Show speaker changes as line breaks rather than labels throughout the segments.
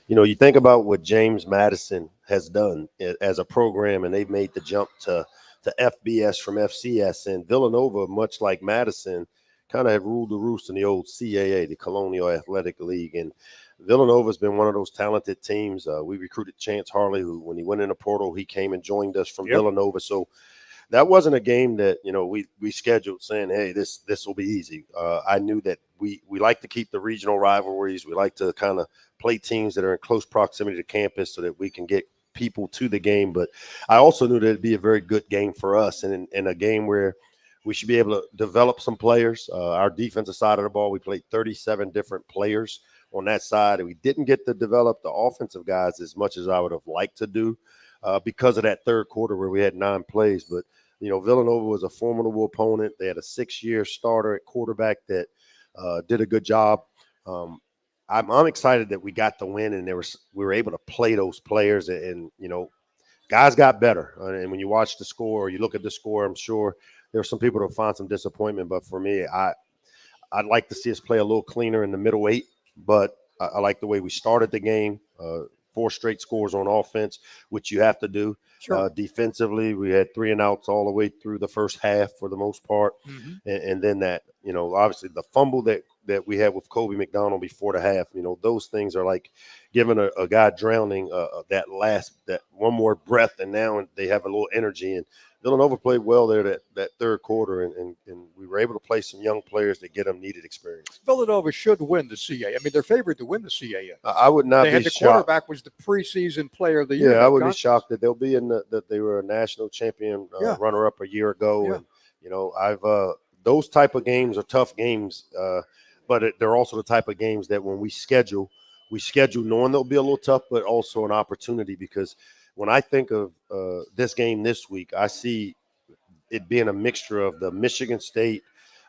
You think about what James Madison has done as a program, and they've made the jump to FBS from FCS. And Villanova, much like Madison, kind of have ruled the roost in the old CAA, the Colonial Athletic League. And Villanova's been one of those talented teams. We recruited Chance Harley, who, when he went in the portal, he came and joined us from Villanova. So that wasn't a game that, we scheduled saying, hey, this will be easy. I knew that we like to keep the regional rivalries. We like to kind of play teams that are in close proximity to campus so that we can get people to the game. But I also knew that it'd be a very good game for us, and in a game where we should be able to develop some players. Our defensive side of the ball, we played 37 different players on that side, and we didn't get to develop the offensive guys as much as I would have liked to do because of that third quarter where we had 9 plays. But Villanova was a formidable opponent. They had a 6-year starter at quarterback that did a good job. I'm excited that we got the win, and we were able to play those players, and guys got better. And when you watch the score or you look at the score, I'm sure there are some people that find some disappointment. But for me, I'd like to see us play a little cleaner in the middle 8. But I like the way we started the game. 4 straight scores on offense, which you have to do.
Sure.
Defensively, we had 3 and outs all the way through the first half for the most part.
Mm-hmm.
And then that, obviously the fumble that we had with Kobe McDonald before the half, those things are like giving a guy drowning that one more breath, and now they have a little energy. And Villanova played well there that third quarter, and we were able to play some young players that get them needed experience.
Villanova should win the CAA. I mean, they're favored to win the CAA.
I would not be shocked.
The quarterback was the preseason player of the year.
Yeah, I would be shocked that they'll be that they were a national champion runner-up a year ago.
Yeah.
And, I've those type of games are tough games, but they're also the type of games that when we schedule knowing they'll be a little tough, but also an opportunity, because when I think of this game this week, I see it being a mixture of the Michigan State,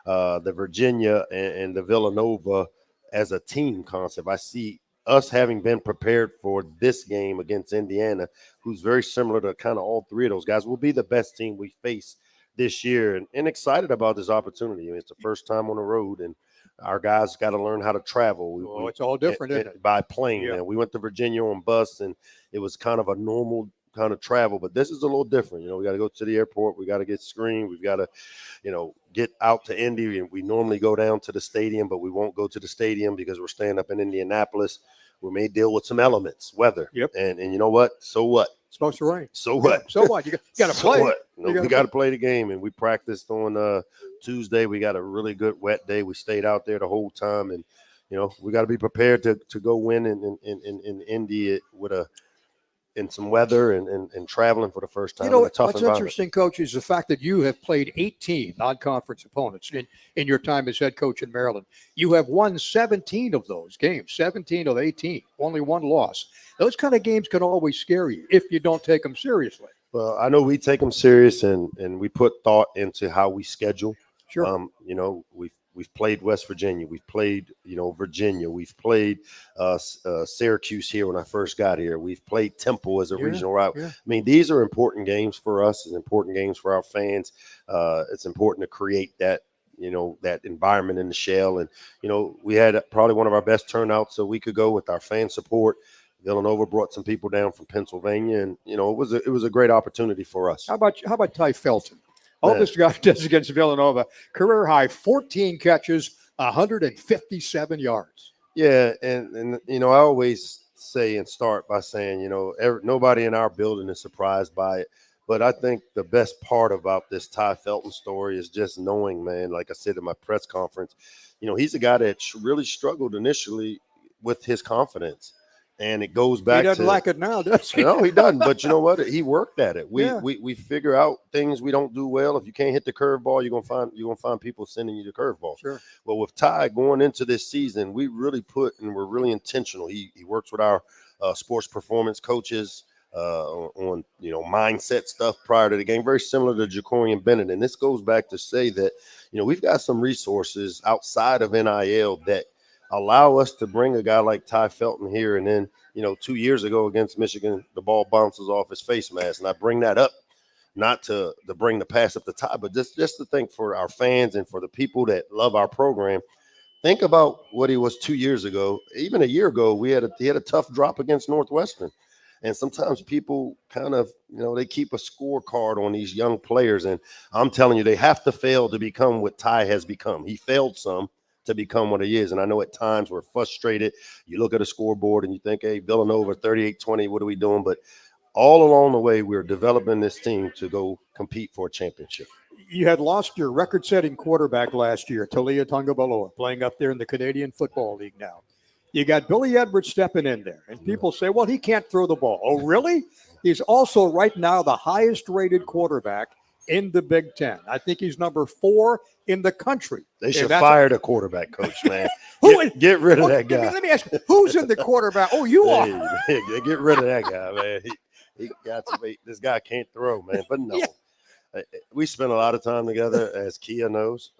the Virginia, and the Villanova as a team concept. I see us having been prepared for this game against Indiana, who's very similar to kind of all 3 of those guys, will be the best team we face this year, and excited about this opportunity. I mean, it's the first time on the road, and our guys got to learn how to travel.
It's all different, isn't it?
By plane. Yeah. We went to Virginia on bus, and it was kind of a normal kind of travel, but this is a little different. We got to go to the airport. We got to get screened. We've got to, get out to Indy, and we normally go down to the stadium, but we won't go to the stadium because we're staying up in Indianapolis. We may deal with some elements, weather.
Yep.
And you know what? So what?
It's supposed to rain.
So what?
So what? You got to play.
So what? We got to play the game, and we practiced on Tuesday. We got a really good wet day. We stayed out there the whole time, and we got to be prepared to go win in Indy with in some weather and traveling for the first time.
What's interesting, Coach, is the fact that you have played 18 non-conference opponents in your time as head coach in Maryland. You have won 17 of those games, 17 of 18, only 1 loss. Those kind of games can always scare you if you don't take them seriously.
Well, I know we take them serious, and we put thought into how we schedule.
Sure.
We've played West Virginia. We've played, Virginia. We've played Syracuse here when I first got here. We've played Temple as a regional rival.
Yeah.
I mean, these are important games for us. It's important games for our fans. It's important to create that, that environment in the shell. And, we had probably one of our best turnouts a week ago with our fan support. Villanova brought some people down from Pennsylvania, and, it was a great opportunity for us.
How about Ty Felton? All this guy does against Villanova, career high 14 catches, 157 yards.
Yeah, and I always say and start by saying, nobody in our building is surprised by it. But I think the best part about this Ty Felton story is just knowing, man, like I said in my press conference, he's a guy that really struggled initially with his confidence. And it goes back to –
he doesn't like it now, does he?
No, he doesn't. But you know what? He worked at it. We figure out things we don't do well. If you can't hit the curveball, you're gonna find people sending you the curveball.
Sure.
Well, with Ty going into this season, we really we're really intentional. He works with our sports performance coaches on mindset stuff prior to the game, very similar to Jacorian Bennett. And this goes back to say that we've got some resources outside of NIL that allow us to bring a guy like Ty Felton here. And then, 2 years ago against Michigan, the ball bounces off his face mask. And I bring that up not to bring the pass up the Ty, but just to think for our fans and for the people that love our program, think about what he was 2 years ago. Even a year ago, he had a tough drop against Northwestern. And sometimes people kind of, they keep a scorecard on these young players. And I'm telling you, they have to fail to become what Ty has become. He failed some to become what he is. And I know at times we're frustrated. You look at a scoreboard and you think, hey, Villanova, 38-20, what are we doing? But all along the way, we're developing this team to go compete for a championship.
You had lost your record-setting quarterback last year, Talia Tungabaloa, playing up there in the Canadian Football League now. You got Billy Edwards stepping in there, and people say, well, he can't throw the ball. Oh, really? He's also right now the highest-rated quarterback in the Big Ten. I think he's number 4 in the country.
They should fire the quarterback coach, man. Get rid of that guy.
Let me ask you, who's in the quarterback? Oh, you are.
Get rid of that guy, man. He got to be, this guy can't throw, man. But no. Yeah. We spent a lot of time together, as Kia knows.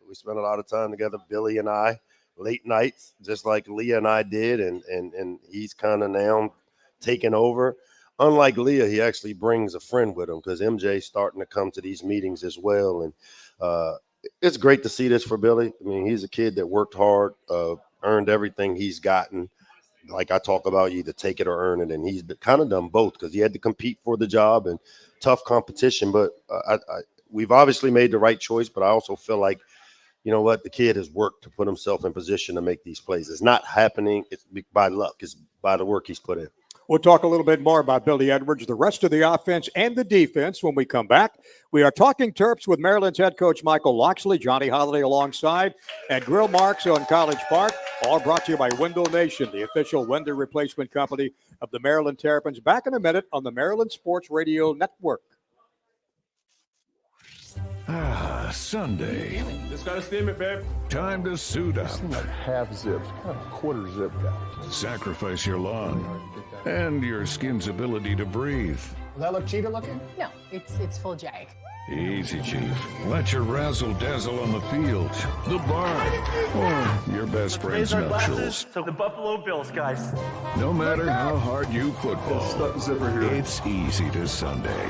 We spent a lot of time together, Billy and I, late nights, just like Leah and I did, and he's kind of now taking over. Unlike Leah, he actually brings a friend with him because MJ's starting to come to these meetings as well. And it's great to see this for Billy. I mean, he's a kid that worked hard, earned everything he's gotten. Like I talk about, you either take it or earn it, and he's kind of done both because he had to compete for the job and tough competition. But we've obviously made the right choice, but I also feel like, you know what, the kid has worked to put himself in position to make these plays. It's not happening by luck. It's by the work he's put in.
We'll talk a little bit more about Billy Edwards, the rest of the offense and the defense when we come back. We are talking Terps with Maryland's head coach Michael Locksley, Johnny Holiday alongside, and Grill Marks on College Park, all brought to you by Window Nation, the official window replacement company of the Maryland Terrapins. Back in a minute on the Maryland Sports Radio Network.
Sunday.
Just gotta steam it, babe.
Time to suit up.
Like half zip, kind of quarter zip guy.
Sacrifice your lung and your skin's ability to breathe.
Does that look cheetah looking?
No, it's full jag.
Easy, Chief. Let your razzle-dazzle on the field, the bar, or your best friend's nuptials.
So the Buffalo Bills, guys.
No matter how hard you football,
Stuck zipper here.
it's easy to Sunday.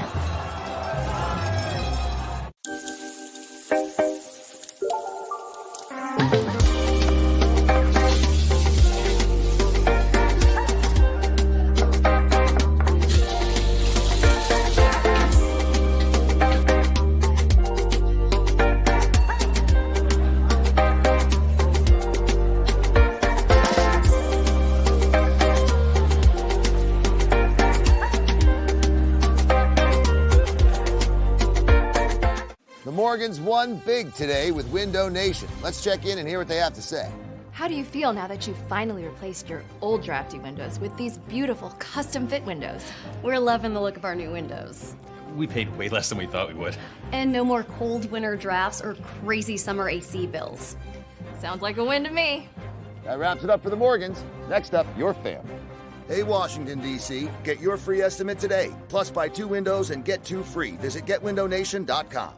Morgans won big today with Window Nation. Let's check in and hear what they have to say.
How do you feel now that you've finally replaced your old drafty windows with these beautiful custom fit windows?
We're loving the look of our new windows.
We paid way less than we thought we would.
And no more cold winter drafts or crazy summer AC bills.
Sounds like a win to me.
That wraps it up for the Morgans. Next up, your family. Hey, Washington, D.C., get your free estimate today. Plus, buy 2 windows and get 2 free. Visit getwindownation.com.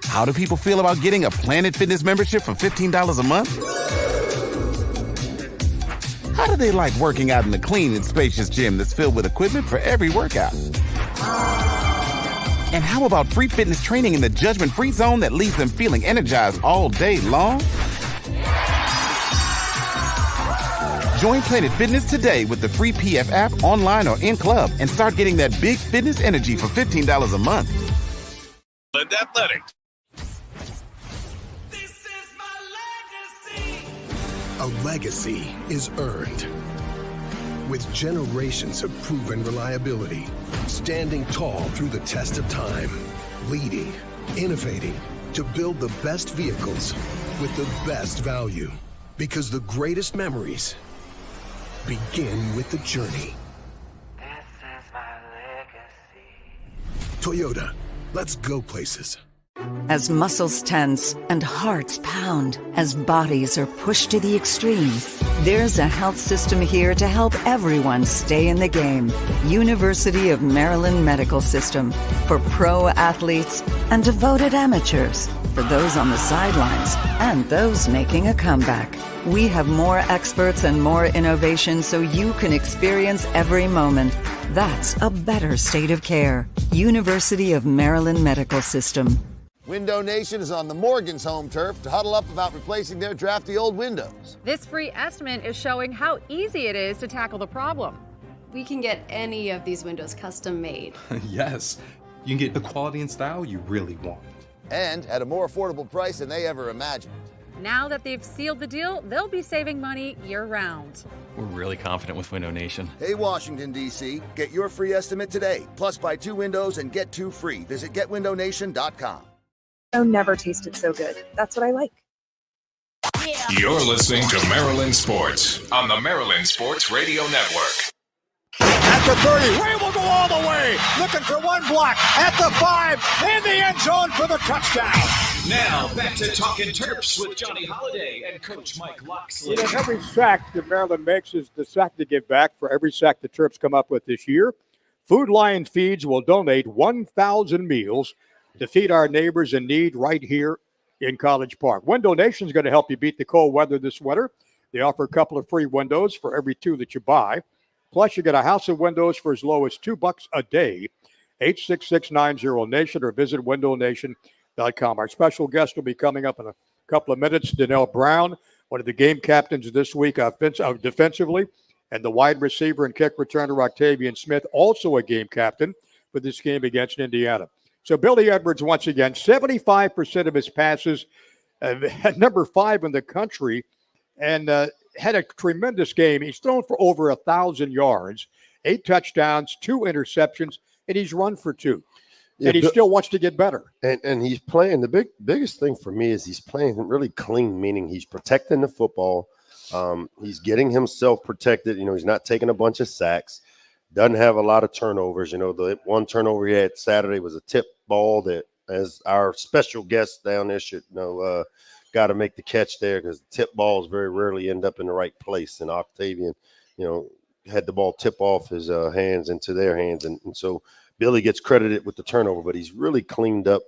How do people feel about getting a Planet Fitness membership for $15 a month? How do they like working out in a clean and spacious gym that's filled with equipment for every workout? And how about free fitness training in the judgment-free zone that leaves them feeling energized all day long? Join Planet Fitness today with the free PF app, online or in club, and start getting that big fitness energy for $15 a month.
Athletics.
A legacy is earned with generations of proven reliability, standing tall through the test of time, leading, innovating to build the best vehicles with the best value. Because the greatest memories begin with the journey.
This is my legacy.
Toyota, let's go places.
As muscles tense and hearts pound, as bodies are pushed to the extreme, there's a health system here to help everyone stay in the game. University of Maryland Medical System, for pro athletes and devoted amateurs, for those on the sidelines and those making a comeback. We have more experts and more innovation so you can experience every moment. That's a better state of care. University of Maryland Medical System.
Window Nation is on the Morgan's home turf to huddle up about replacing their drafty old windows.
This free estimate is showing how easy it is to tackle the problem.
We can get any of these windows custom made.
Yes, you can get the quality and style you really want.
And at a more affordable price than they ever imagined.
Now that they've sealed the deal, they'll be saving money year-round.
We're really confident with Window Nation.
Hey, Washington, D.C., get your free estimate today. Plus, buy 2 windows and get 2 free. Visit GetWindowNation.com.
Never tasted so good. That's what I like.
You're listening to Maryland Sports on the Maryland Sports Radio Network.
At the 30, Ray will go all the way, looking for one block. At the 5, in the end zone for the touchdown.
Now, back to Talkin Terps with Johnny Holiday and Coach Mike Loxley.
You know, every sack that Maryland makes is the sack to give back for every sack the Terps come up with this year. Food Lion Feeds will donate 1,000 meals to feed our neighbors in need right here in College Park. Window Nation is going to help you beat the cold weather this winter. They offer a couple of free windows for every 2 that you buy. Plus, you get a house of windows for as low as $2 a day. 866-90-NATION or visit windownation.com. Our special guest will be coming up in a couple of minutes. Donnell Brown, one of the game captains this week defensively, and the wide receiver and kick returner Octavian Smith, also a game captain for this game against Indiana. So Billy Edwards, once again, 75% of his passes, at number 5 in the country, and had a tremendous game. He's thrown for over 1,000 yards, 8 touchdowns, 2 interceptions, and he's run for 2. Yeah, and he still wants to get better.
And he's playing. The biggest thing for me is he's playing really clean, meaning he's protecting the football. He's getting himself protected. You know, he's not taking a bunch of sacks. Doesn't have a lot of turnovers. You know, the one turnover he had Saturday was a tip ball that, as our special guest down there should know, got to make the catch there because the tip balls very rarely end up in the right place. And Octavian, you know, had the ball tip off his hands into their hands. And so Billy gets credited with the turnover, but he's really cleaned up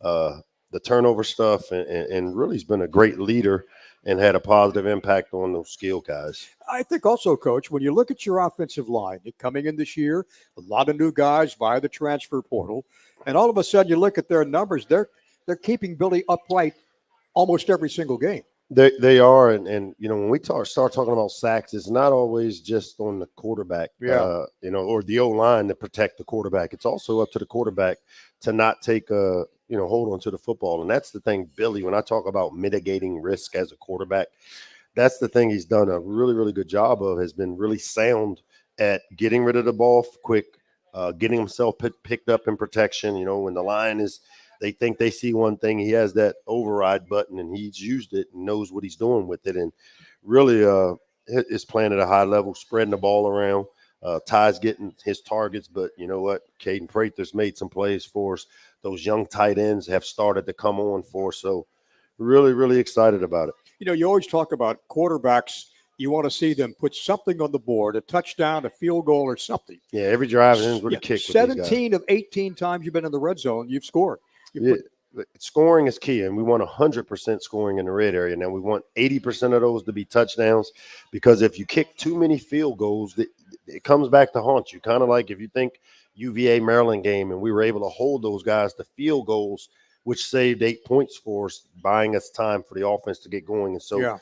the turnover stuff and really has been a great leader and had a positive impact on those skill guys.
I think also, Coach, when you look at your offensive line coming in this year, a lot of new guys via the transfer portal, and all of a sudden you look at their numbers, they're keeping Billy upright almost every single game.
They are, and you know, when we start talking about sacks, it's not always just on the quarterback, you know, or the O-line to protect the quarterback. It's also up to the quarterback to not take hold on to the football. And that's the thing, Billy, when I talk about mitigating risk as a quarterback, that's the thing he's done a really, really good job of, has been really sound at getting rid of the ball quick, getting himself picked up in protection. You know, when the line is, they think they see one thing, he has that override button and he's used it and knows what he's doing with it. And really is playing at a high level, spreading the ball around. Ty's getting his targets, but you know what? Caden Prather's made some plays for us. Those young tight ends have started to come on for us. So really, really excited about it.
You know, you always talk about quarterbacks. You want to see them put something on the board, a touchdown, a field goal, or something.
Yeah, every drive ends with a kick.
17 of 18 times you've been in the red zone, you've scored.
Scoring is key, and we want 100% scoring in the red area. Now, we want 80% of those to be touchdowns, because if you kick too many field goals, it comes back to haunt you. Kind of like if you think UVA Maryland game, and we were able to hold those guys to field goals, which saved 8 points for us, buying us time for the offense to get going. And so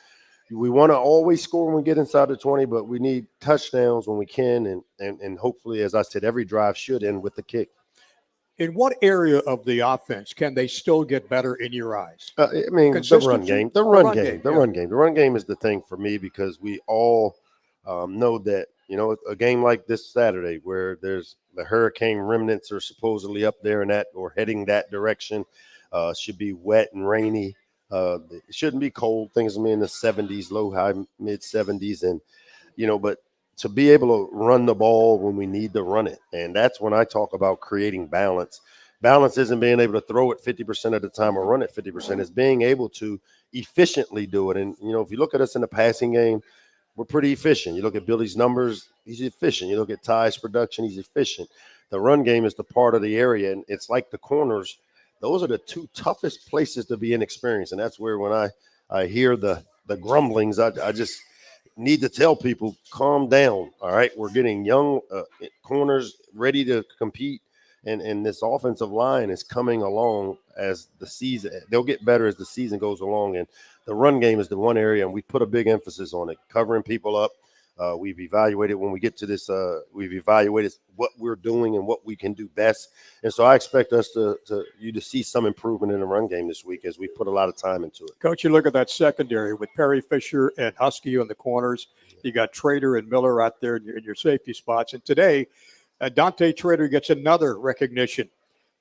we want to always score when we get inside the 20, but we need touchdowns when we can. And hopefully, as I said, every drive should end with the kick.
In what area of the offense can they still get better in your eyes?
I mean, the run game. The run game is the thing for me, because we all know that, you know, a game like this Saturday where there's the hurricane remnants are supposedly up there and that, or heading that direction, should be wet and rainy. It shouldn't be cold. Things will be in the 70s, low, high, mid 70s. And, you know, but to be able to run the ball when we need to run it. And that's when I talk about creating balance. Balance isn't being able to throw it 50% of the time or run it 50%. It's being able to efficiently do it. And, you know, if you look at us in the passing game, we're pretty efficient. You look at Billy's numbers, he's efficient. You look at Ty's production, he's efficient. The run game is the part of the area, and it's like the corners. Those are the 2 toughest places to be inexperienced. And that's where when I hear the grumblings, I just need to tell people, calm down. All right, we're getting young corners ready to compete, And this offensive line is coming along as the season. They'll get better as the season goes along. And the run game is the one area, and we put a big emphasis on it, covering people up. We've evaluated when we get to this. We've evaluated what we're doing and what we can do best. And so I expect us to see some improvement in the run game this week as we put a lot of time into it.
Coach, you look at that secondary with Perry Fisher and Husky on the corners. You got Trader and Miller out there in your safety spots. And today, Dante Trader gets another recognition.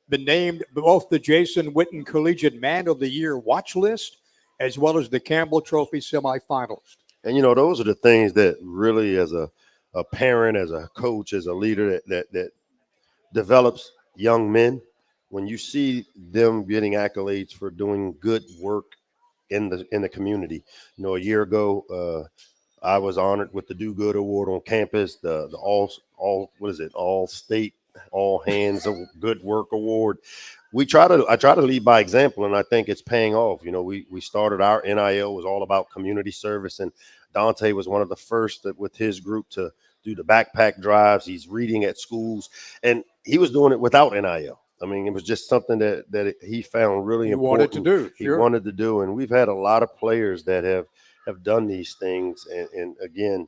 Been named both the Jason Witten Collegiate Man of the Year watch list as well as the Campbell Trophy semifinalist.
And, those are the things that really, as a parent, as a coach, as a leader that develops young men, when you see them getting accolades for doing good work in the community. A year ago, I was honored with the Do Good Award on campus, the all state, all hands of good work award. I try to lead by example, and I think it's paying off. We started our NIL was all about community service, and Dante was one of the first with his group to do the backpack drives. He's reading at schools, and he was doing it without NIL. I mean, it was just something that he found really important. He wanted to do, and we've had a lot of players that have done these things, and again,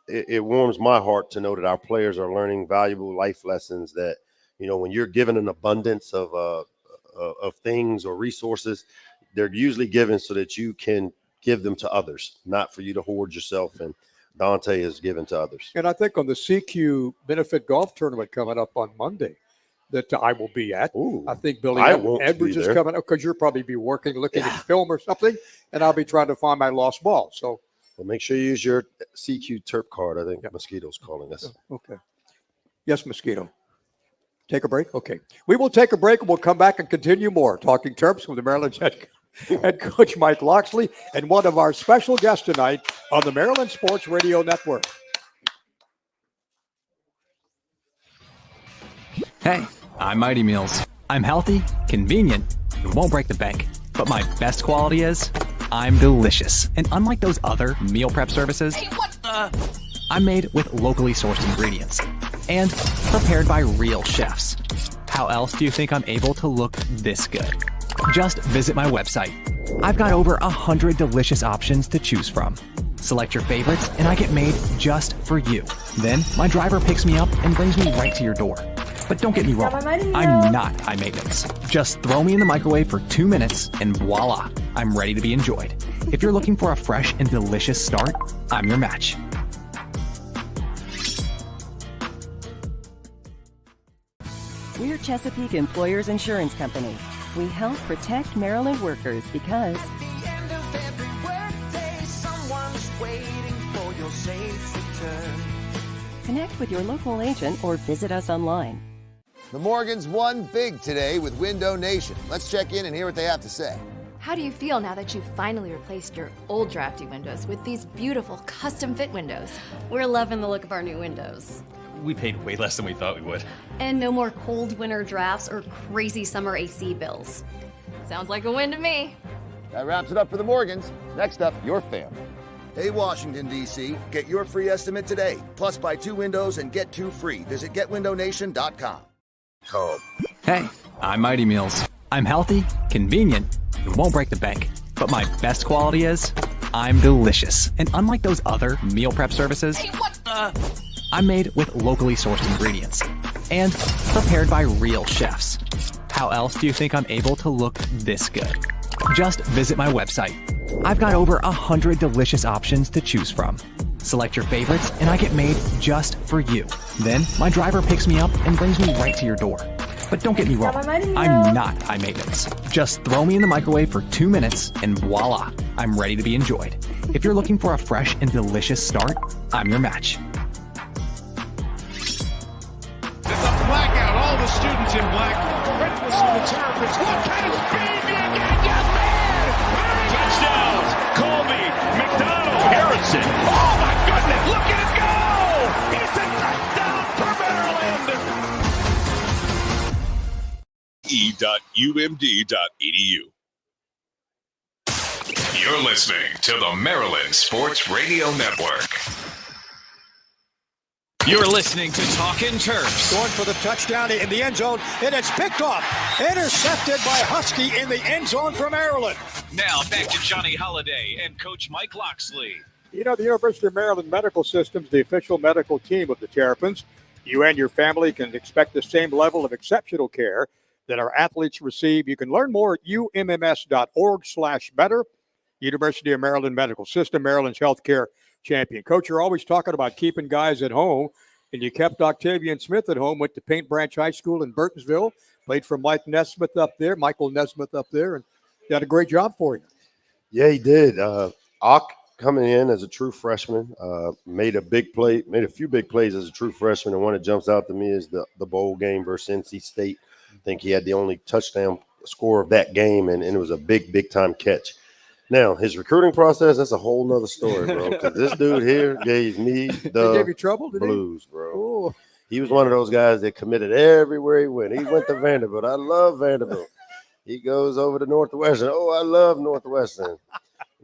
it warms my heart to know that our players are learning valuable life lessons that, when you're given an abundance of things or resources, they're usually given so that you can give them to others, not for you to hoard yourself. And Dante is given to others.
And I think on the CQ Benefit Golf Tournament coming up on Monday that I will be at. I think Billy Edwards is coming up because you'll probably be looking at film or something, and I'll be trying to find my lost ball. So
make sure you use your CQ Terp card. I think Mosquito's calling us.
Okay. Yes, Mosquito. Take a break? Okay. We will take a break, and we'll come back and continue more Talking Terps with the Maryland head coach Mike Loxley and one of our special guests tonight on the Maryland Sports Radio Network.
Hey, I'm Mighty Meals. I'm healthy, convenient, and won't break the bank. But my best quality is I'm delicious. And unlike those other meal prep services, I'm made with locally sourced ingredients and prepared by real chefs. How else do you think I'm able to look this good? Just visit my website. I've got over 100 delicious options to choose from. Select your favorites and I get made just for you. Then my driver picks me up and brings me right to your door. But don't get me wrong, I'm not high maintenance. Just throw me in the microwave for 2 minutes and voila, I'm ready to be enjoyed. If you're looking for a fresh and delicious start, I'm your match.
We're Chesapeake Employers Insurance Company. We help protect Maryland workers because connect with your local agent or visit us online.
The Morgans won big today with Window Nation. Let's check in and hear what they have to say.
How do you feel now that you've finally replaced your old drafty windows with these beautiful custom fit windows?
We're loving the look of our new windows.
We paid way less than we thought we would.
And no more cold winter drafts or crazy summer AC bills.
Sounds like a win to me.
That wraps it up for the Morgans. Next up, your family. Hey, Washington, D.C., get your free estimate today. Plus, buy 2 windows and get 2 free. Visit GetWindowNation.com.
Hey, I'm Mighty Meals. I'm healthy, convenient, and won't break the bank. But my best quality is I'm delicious. And unlike those other meal prep services, I'm made with locally sourced ingredients and prepared by real chefs. How else do you think I'm able to look this good? Just visit my website. I've got over 100 delicious options to choose from. Select your favorites and I get made just for you. Then my driver picks me up and brings me right to your door. But don't get me wrong, I'm not high maintenance. Just throw me in the microwave for 2 minutes and voila, I'm ready to be enjoyed. If you're looking for a fresh and delicious start, I'm your match.
It's a blackout, all the students in black. Reckless to the Terps. What kind of speed do you get? Yes, man!
Touchdowns, Colby, McDonald, Harrison. Oh my goodness, look at it go! It's a touchdown for Maryland!
e.umd.edu.
You're listening to the Maryland Sports Radio Network. You're listening to Talkin Terps.
Going for the touchdown in the end zone, and it's picked off. Intercepted by Husky in the end zone for Maryland.
Now back to Johnny Holiday and Coach Mike Loxley.
You know, the University of Maryland Medical System is the official medical team of the Terrapins. You and your family can expect the same level of exceptional care that our athletes receive. You can learn more at umms.org/better. University of Maryland Medical System, Maryland's healthcare champion. Coach, you're always talking about keeping guys at home, and you kept Octavian Smith at home, went to Paint Branch High School in Burtonsville, played for Michael Nesmith up there, and did a great job for you.
Yeah, he did. Ock coming in as a true freshman, made a few big plays as a true freshman, and one that jumps out to me is the bowl game versus NC State. I think he had the only touchdown score of that game, and it was a big time catch. Now, his recruiting process, that's a whole nother story, bro, because this dude here gave me the
gave you trouble,
blues, bro.
Ooh.
He was one of those guys that committed everywhere he went. He went to Vanderbilt. I love Vanderbilt. He goes over to Northwestern. Oh, I love Northwestern.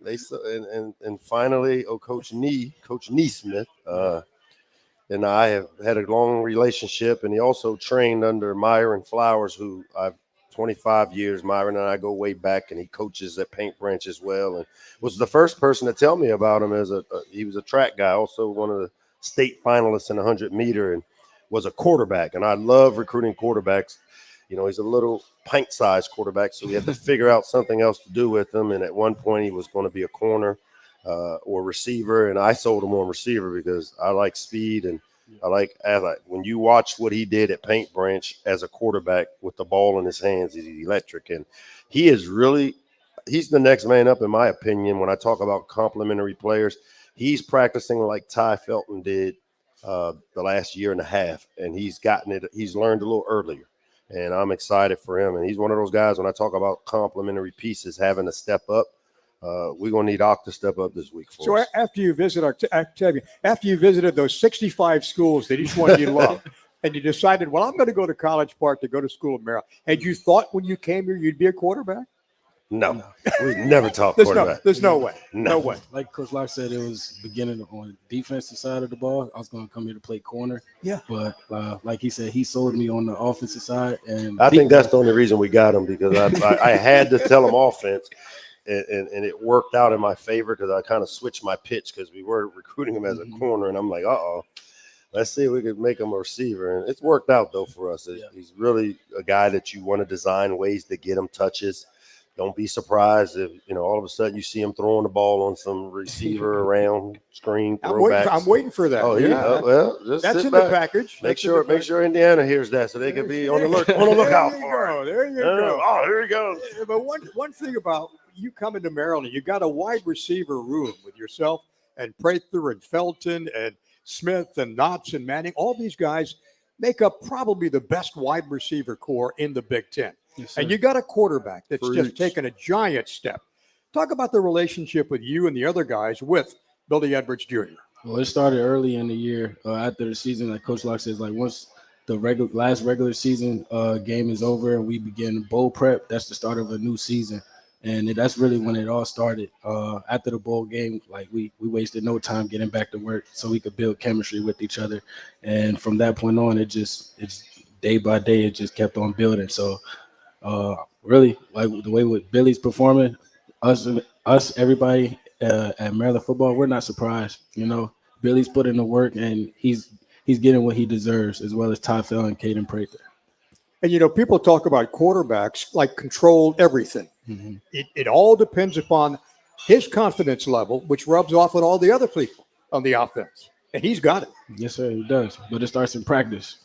And finally, Coach Neesmith, and I have had a long relationship, and he also trained under Myron Flowers, who I've 25 years. Myron and I go way back, and he coaches at Paint Branch as well, and was the first person to tell me about him he was a track guy, also one of the state finalists in 100-meter, and was a quarterback. And I love recruiting quarterbacks. You know, he's a little pint-sized quarterback, so we had to figure out something else to do with him. And at one point, he was going to be a corner or receiver, and I sold him on receiver because I like speed and I like when you watch what he did at Paint Branch as a quarterback with the ball in his hands, he's electric. And he's the next man up, in my opinion, when I talk about complementary players. He's practicing like Ty Felton did the last year and a half, and he's learned a little earlier. And I'm excited for him. And he's one of those guys, when I talk about complementary pieces having to step up, we're going to need Ock to step up this week for us.
After you visited those 65 schools that each one you loved, and you decided, well, I'm going to go to College Park to go to school in Maryland, had you thought when you came here you'd be a quarterback?
No. We never talked quarterback.
There's no way. No way.
Like Coach Locke said, it was beginning on the defensive side of the ball. I was going to come here to play corner.
Yeah.
But like he said, he sold me on the offensive side. And
I think that's the only reason we got him, because I had to tell him offense. And it worked out in my favor because I kind of switched my pitch because we were recruiting him as a corner. And I'm like, let's see if we could make him a receiver. And it's worked out, though, for us. He's really a guy that you want to design ways to get him touches. Don't be surprised if, all of a sudden you see him throwing the ball on some receiver around screen throwbacks.
I'm waiting for that.
Oh, yeah. Well, just
that's
sit
in
back.
the package.
Make sure Indiana hears that so they can be on the lookout for it.
There you go.
Oh, here he goes.
But one thing about you coming to Maryland, you got a wide receiver room with yourself and Prather and Felton and Smith and Knotts and Manning. All these guys make up probably the best wide receiver core in the Big Ten.
Yes,
and you got a quarterback that's just taken a giant step. Talk about the relationship with you and the other guys with Billy Edwards Jr.
Well, it started early in the year after the season. Like Coach Locke says, like once the last regular season game is over and we begin bowl prep, that's the start of a new season. And that's really when it all started. After the bowl game, like we wasted no time getting back to work so we could build chemistry with each other. And from that point on, it's day by day, it just kept on building. So really, like the way with Billy's performing, us, everybody at Maryland football, we're not surprised. Billy's put in the work and he's getting what he deserves, as well as Ty Fell and Caden Prather.
And, people talk about quarterbacks like control everything.
Mm-hmm.
It all depends upon his confidence level, which rubs off on all the other people on the offense. And he's got it.
Yes, sir, he does. But it starts in practice,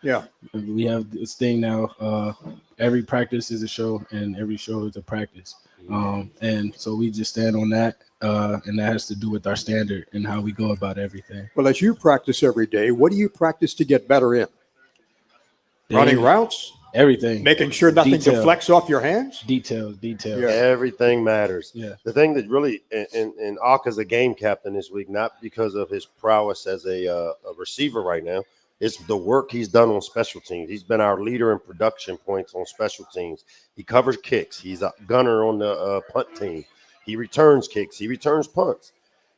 Yeah.
We have this thing now. Every practice is a show, and every show is a practice. And so we just stand on that, and that has to do with our standard and how we go about everything.
Well, as you practice every day, what do you practice to get better in? Running routes?
Everything.
Making sure nothing deflects off your hands?
Details.
Yeah. Everything matters.
Yeah.
The thing that really, and Ock is a game captain this week, not because of his prowess as a receiver right now. It's the work he's done on special teams. He's been our leader in production points on special teams. He covers kicks. He's a gunner on the punt team. He returns kicks. He returns punts.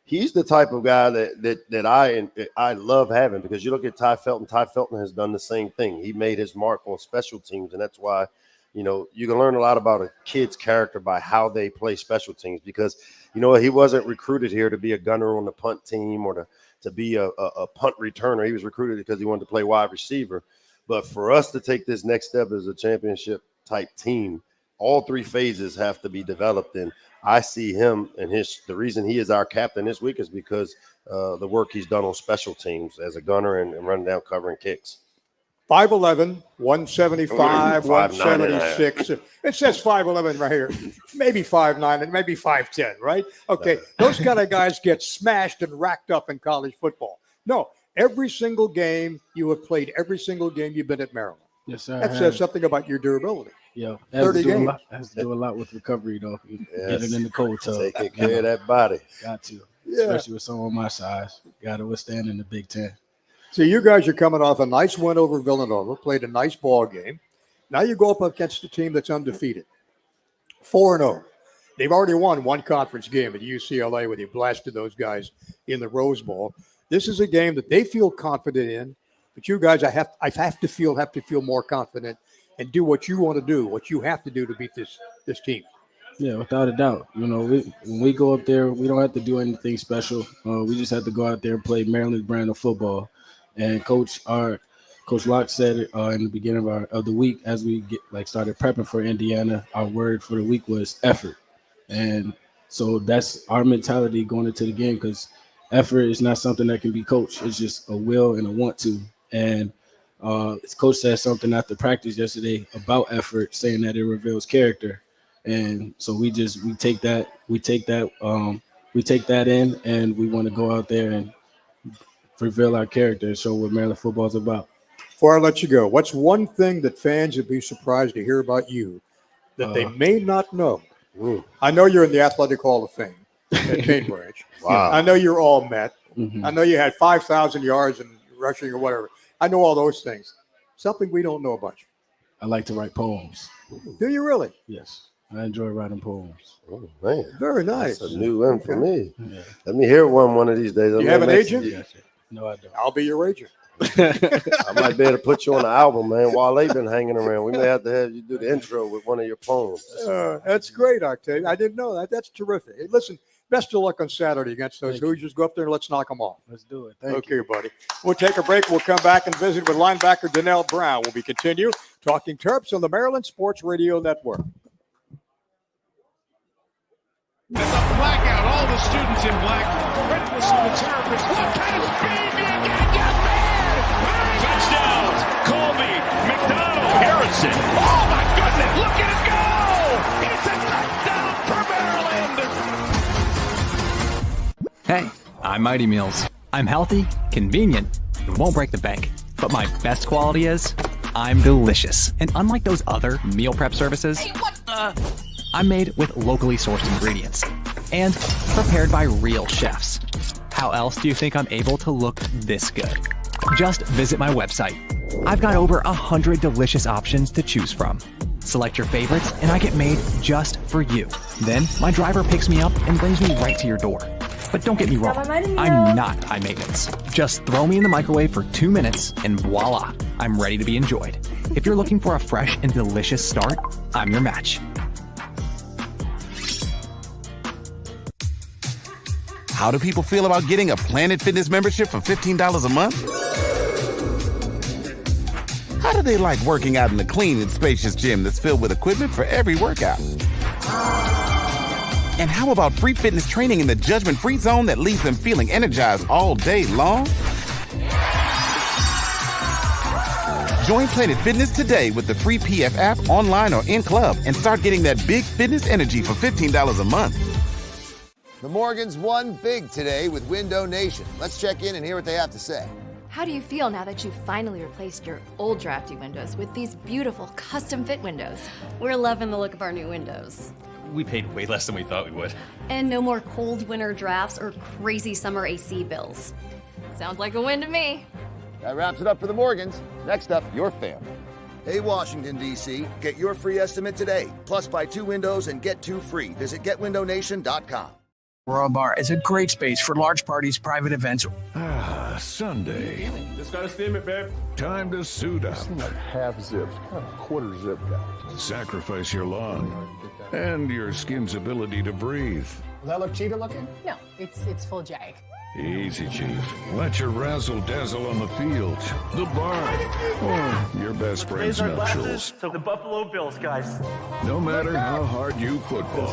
he's the type of guy that I love having, because you look at Ty Felton. Ty Felton has done the same thing. He made his mark on special teams, and that's why, you know, you can learn a lot about a kid's character by how they play special teams, because, you know, he wasn't recruited here to be a gunner on the punt team or to be a punt returner. He was recruited because he wanted to play wide receiver. But for us to take this next step as a championship type team, all three phases have to be developed. And I see him, and the reason he is our captain this week is because the work he's done on special teams as a gunner and running down covering kicks.
5'11", 175,
5'9"
176. It says 5'11" right here. Maybe 5'9" and maybe 5'10", right? Okay, those kind of guys get smashed and racked up in college football. No, every single game you have played, every single game you've been at Maryland.
Yes, sir.
That says something about your durability.
Yeah,
30 games.
Has to do a lot with recovery, though. Getting in the cold tub.
Taking care of that body.
Got to.
Yeah.
Especially with someone my size. Got to withstand in the Big Ten.
So you guys are coming off a nice win over Villanova, played a nice ball game. Now you go up against a team that's undefeated, 4-0. They've already won one conference game at UCLA where they blasted those guys in the Rose Bowl. This is a game that they feel confident in, but you guys, I have to feel more confident and do what you want to do, what you have to do to beat this team.
Yeah, without a doubt. You know, when we go up there, we don't have to do anything special. We just have to go out there and play Maryland's brand of football. And Coach Locke said it in the beginning of the week, as we started prepping for Indiana, our word for the week was effort. And so that's our mentality going into the game, because effort is not something that can be coached. It's just a will and a want to. And Coach said something after practice yesterday about effort, saying that it reveals character. And so we take that in, and we want to go out there and reveal our character and show what Maryland football is about.
Before I let you go, what's one thing that fans would be surprised to hear about you that they may not know? I know you're in the Athletic Hall of Fame at Cambridge.
Wow.
I know you're all Met.
Mm-hmm.
I know you had 5,000 yards in rushing or whatever. I know all those things. Something we don't know about you.
I like to write poems.
Do you really?
Yes. I enjoy writing poems.
Oh, man.
Very nice.
That's a new one for me.
Yeah.
Let me hear one of these days.
You have an agent?
Yes. No, I don't.
I'll be your agent.
I might be able to put you on the album, man, while they've been hanging around. We may have to have you do the intro with one of your poems.
That's great, Octavia. I didn't know that. That's terrific. Hey, listen, best of luck on Saturday against those Hoosiers. Go up there and let's knock them off.
Let's do it. Thank
you. Okay, buddy. We'll take a break. We'll come back and visit with linebacker Donnell Brown. We'll be continue Talking Terps on the Maryland Sports Radio Network.
It's a blackout. All the students in black. Witness to the Terrapins. What kind of speed do you get? Yes, man! Touchdowns. Colby, McDonald, Harrison. Oh, my goodness. Look at it go. It's a touchdown for Maryland.
Hey, I'm Mighty Meals. I'm healthy, convenient, and won't break the bank. But my best quality is I'm delicious. And unlike those other meal prep services, I'm made with locally sourced ingredients and prepared by real chefs. How else do you think I'm able to look this good? Just visit my website. I've got over 100 delicious options to choose from. Select your favorites and I get made just for you. Then my driver picks me up and brings me right to your door. But don't get me wrong, I'm not high maintenance. Just throw me in the microwave for 2 minutes and voila, I'm ready to be enjoyed. If you're looking for a fresh and delicious start, I'm your match.
How do people feel about getting a Planet Fitness membership for $15 a month? How do they like working out in a clean and spacious gym that's filled with equipment for every workout? And how about free fitness training in the judgment-free zone that leaves them feeling energized all day long? Join Planet Fitness today with the free PF app online or in club and start getting that big fitness energy for $15 a month.
The Morgans won big today with Window Nation. Let's check in and hear what they have to say.
How do you feel now that you've finally replaced your old drafty windows with these beautiful custom-fit windows?
We're loving the look of our new windows.
We paid way less than we thought we would.
And no more cold winter drafts or crazy summer AC bills.
Sounds like a win to me.
That wraps it up for the Morgans. Next up, your family. Hey, Washington, D.C., get your free estimate today. Plus, buy 2 windows and get 2 free. Visit GetWindowNation.com.
Royal Bar is a great space for large parties, private events.
Ah, Sunday.
Just gotta steam it, babe.
Time to suit up.
Like half zips, kind of quarter zip guy.
Sacrifice your lung and your skin's ability to breathe.
Does that look cheetah looking?
No, it's full jag.
Easy, Chief. Let your razzle dazzle on the field, the barn, or your best friend's nuptials.
So the Buffalo Bills, guys.
No matter how hard you football,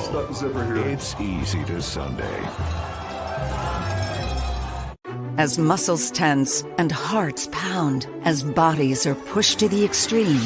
it's easy to Sunday.
As muscles tense and hearts pound, as bodies are pushed to the extreme,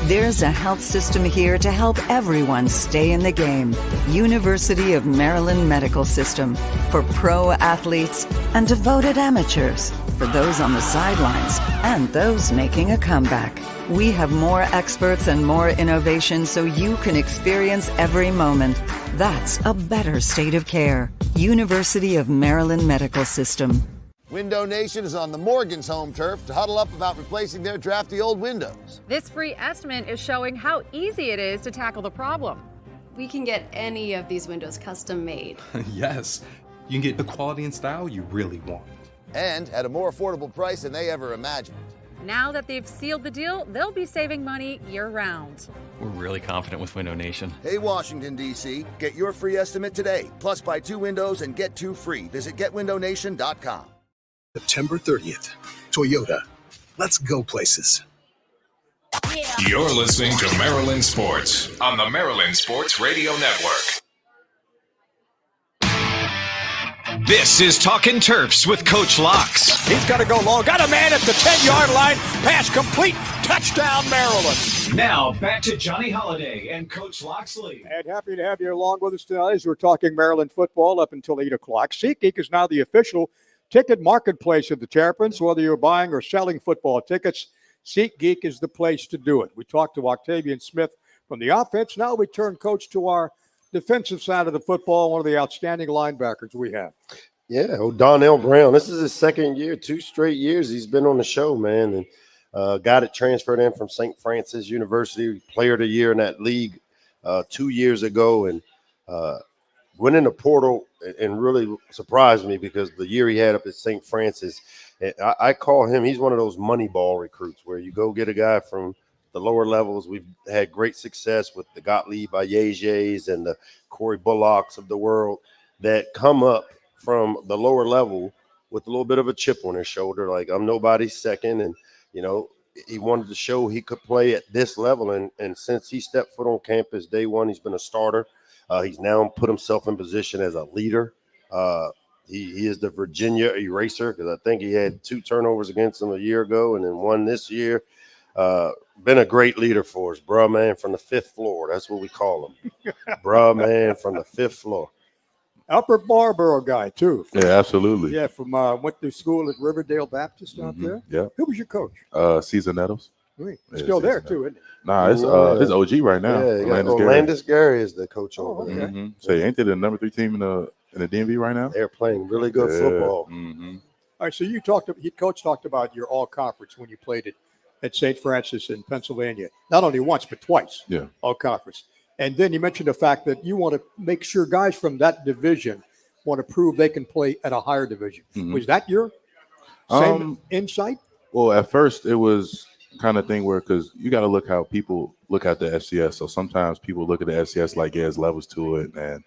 there's a health system here to help everyone stay in the game. University of Maryland Medical System, for pro athletes and devoted amateurs, for those on the sidelines and those making a comeback. We have more experts and more innovation so you can experience every moment. That's a better state of care. University of Maryland Medical System.
Window Nation is on the Morgan's home turf to huddle up about replacing their drafty old windows.
This free estimate is showing how easy it is to tackle the problem.
We can get any of these windows custom made.
Yes, you can get the quality and style you really want.
And at a more affordable price than they ever imagined.
Now that they've sealed the deal, they'll be saving money year-round.
We're really confident with Window Nation.
Hey, Washington, D.C., get your free estimate today. Plus, buy 2 windows and get 2 free. Visit GetWindowNation.com.
September 30th. Toyota. Let's go places.
You're listening to Maryland Sports on the Maryland Sports Radio Network. This is Talkin Terps with Coach Locks.
He's got to go long. Got a man at the 10-yard line. Pass complete. Touchdown, Maryland.
Now, back to Johnny Holiday and Coach Locksley.
And happy to have you along with us tonight as we're talking Maryland football up until 8 o'clock. SeatGeek is now the official ticket marketplace of the Terrapins. Whether you're buying or selling football tickets, SeatGeek is the place to do it. We talked to Octavian Smith from the offense. Now we turn, Coach, to our defensive side of the football, one of the outstanding linebackers we have.
Yeah, Donnell Brown. This is his second year, 2 straight years he's been on the show, man, and got it transferred in from St. Francis University, player of the year in that league 2 years ago, and went in the portal and really surprised me because the year he had up at St. Francis, I call him, he's one of those money ball recruits where you go get a guy from the lower levels. We've had great success with the Gottlieb Ayejes and the Corey Bullocks of the world that come up from the lower level with a little bit of a chip on his shoulder. Like, I'm nobody's second. And, you know, he wanted to show he could play at this level. And since he stepped foot on campus day one, he's been a starter. He's now put himself in position as a leader. He is the Virginia eraser because I think he had 2 turnovers against him a year ago and then 1 this year. Been a great leader for us, bruh man from the 5th floor. That's what we call him. Bruh man from the 5th floor.
Upper Marlboro guy, too.
Yeah, absolutely.
Yeah, from went to school at Riverdale Baptist out there.
Yeah.
Who was your coach?
Caesar Nettles.
Wait, still there, too, isn't he?
Nah, it's OG right now.
Yeah, Landis Gary is the coach over
okay.
there.
So ain't they the number 3 team in the DMV right now?
They're playing really good football.
All right, so Coach talked about your all-conference when you played at St. Francis in Pennsylvania. Not only once, but twice.
Yeah.
All-conference. And then you mentioned the fact that you want to make sure guys from that division want to prove they can play at a higher division. Was that your same insight?
Well, at first it was kind of thing where, because you got to look how people look at the FCS. So sometimes people look at the FCS like there's levels to it. And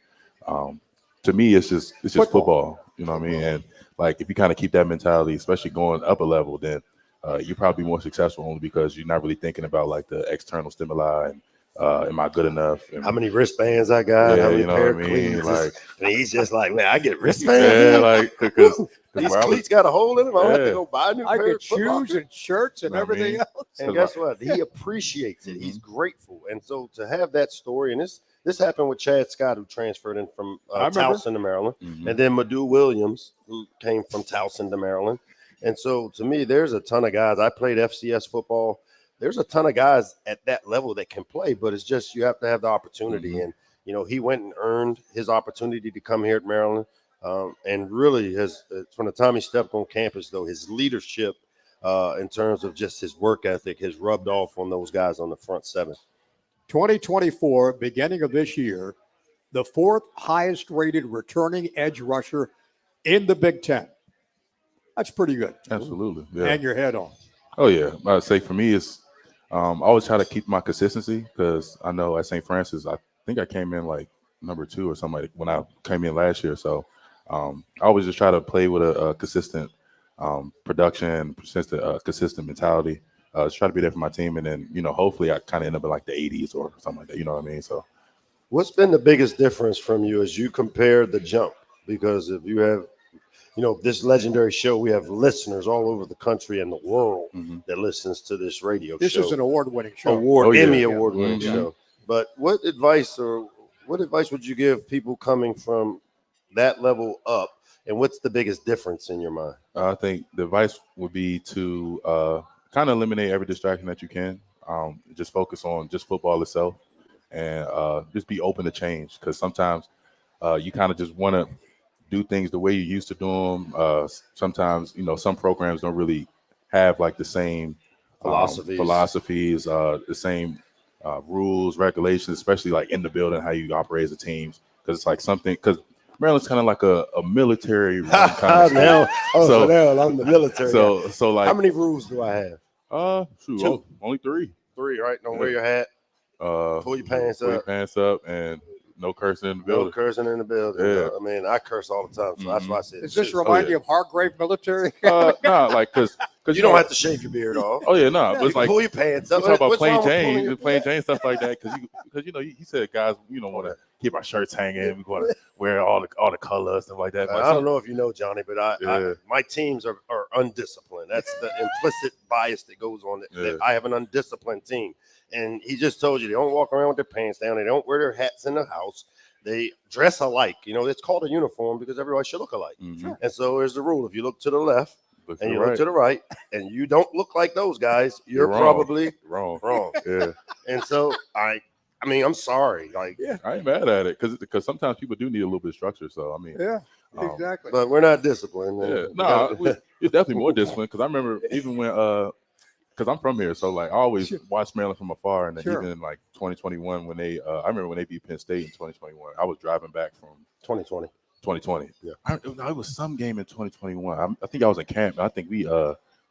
to me, it's just football. You know what I mean? And like, if you kind of keep that mentality, especially going up a level, then you're probably more successful only because you're not really thinking about like the external stimuli and am I good enough?
How many wristbands I got?
Yeah,
how many
you know
pair
what I
of
mean?
cleats?
Like,
And he's just like, man, I get wristbands.
yeah, like because
These cleats got a hole in them. I don't have to go buy a new
I
pair
get
of Foot
shoes
Locker.
and shirts and everything else.
And guess what? He appreciates it. He's grateful. And so to have that story, and this happened with Chad Scott, who transferred in from Towson to Maryland, and then Madu Williams, who came from Towson to Maryland. And so to me, there's a ton of guys. I played FCS football. There's a ton of guys at that level that can play, but it's just you have to have the opportunity. And, you know, he went and earned his opportunity to come here at Maryland. And really from the time he stepped on campus, though, his leadership in terms of just his work ethic has rubbed off on those guys on the front 7.
2024, beginning of this year, the 4th highest rated returning edge rusher in the Big Ten. That's pretty good.
Absolutely. Yeah.
And your head on.
Oh, yeah. I'd say for me, it's I always try to keep my consistency because I know at St. Francis, I think I came in like number 2 or something when I came in last year. So I always just try to play with a consistent production, consistent mentality. Just try to be there for my team. And then, hopefully I kind of end up in like the 80s or something like that. You know what I mean? So
What's been the biggest difference from you as you compare the jump? Because if you have, this legendary show, we have listeners all over the country and the world that listens to this radio
This
show.
is an award-winning show.
Emmy award-winning show. But what advice would you give people coming from that level up? And what's the biggest difference in your mind?
I think the advice would be to kind of eliminate every distraction that you can. Just focus on just football itself and just be open to change because sometimes you kind of just want to do things the way you used to do them. Sometimes, some programs don't really have like the same philosophies, the same rules, regulations, especially like in the building, how you operate as a team. Because it's like something, because Maryland's kind of like a military run kind of
now I'm the military.
So like,
how many rules do I have?
Only 3.
3, right? Don't wear your hat. Pull your pants up,
and no cursing in the building.
No cursing in the building.
Yeah.
I mean, I curse all the time, so that's why I said.
Does this remind you of Hargrave military?
Nah, like because
you don't have to shave your beard off.
Oh yeah, no, but it's like
pull your pants up.
We talk about plain Jane stuff like that because he said guys, want to keep our shirts hanging. We want to wear all the colors stuff like that.
I don't know if you know, Johnny, but my teams are undisciplined. That's the implicit bias that goes on. That I have an undisciplined team. And he just told you they don't walk around with their pants down. They don't wear their hats in the house. They dress alike. It's called a uniform because everybody should look alike. And so there's the rule. If you look to the left and you look to the right and you don't look like those guys, you're probably wrong.
Yeah.
And so I'm sorry. Like,
I ain't mad at it because sometimes people do need a little bit of structure. So I mean,
exactly.
But we're not disciplined.
You're definitely more disciplined because I remember even when because I'm from here, so like I always watched Maryland from afar, and then even in like 2021 when they, I remember when they beat Penn State in 2021. I was driving back from
2020.
Yeah, it was some game in 2021. I think I was in camp. I think we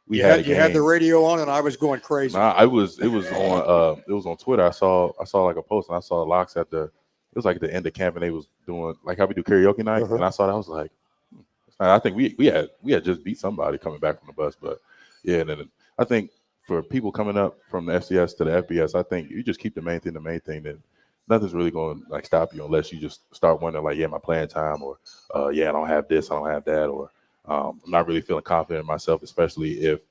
you
had
the radio on, and I was going crazy.
Nah, it was on Twitter. I saw like a post, and I saw Locks it was like at the end of camp, and they was doing like how we do karaoke night, and I saw that. I was like, I think we had just beat somebody coming back from the bus, but yeah, and then I think. For people coming up from the FCS to the FBS, I think you just keep the main thing, then nothing's really going to like stop you unless you just start wondering like, my playing time or, I don't have this, I don't have that, or I'm not really feeling confident in myself, especially if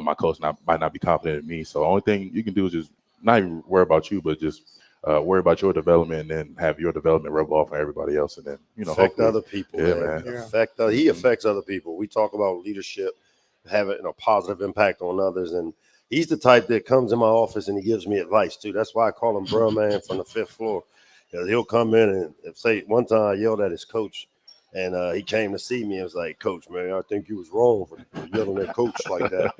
my coach might not be confident in me. So the only thing you can do is just not even worry about you, but just worry about your development and then have your development rub off on everybody else. And then,
affect other people.
Man.
He affects other people. We talk about leadership, having a positive impact on others. And he's the type that comes in my office and he gives me advice too. That's why I call him bro man from the 5th floor. He'll come in and say, one time I yelled at his coach and he came to see me and was like, Coach, man, I think you was wrong for yelling at coach like that.